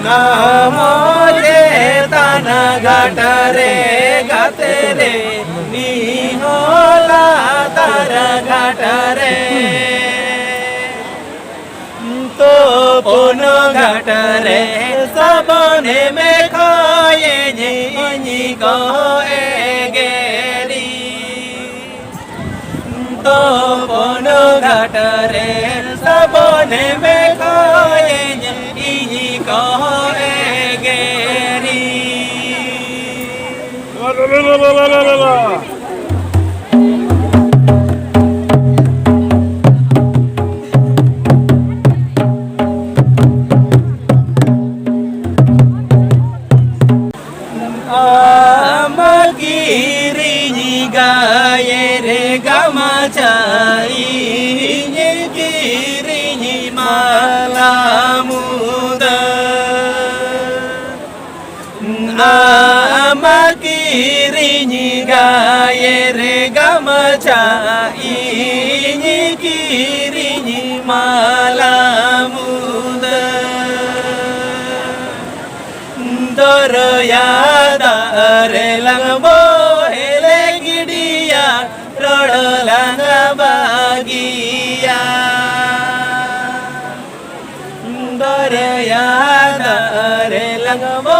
আমরে তানা ঘাটারে গাতে রে নিহলা তারা ঘাটারে তো পন ঘাটারে সবনে মে খায়ে নি কয়ে গেরি তো পন ঘাটারে সবনে মে খায়ে নি কয়ে গেরি Amakiri gaye re gamachai kiri malamuda Amakiri gaye re gamachai kiri malamuda Doroyadare langbo hele gidiya rodlang bagiya Doroyadare langbo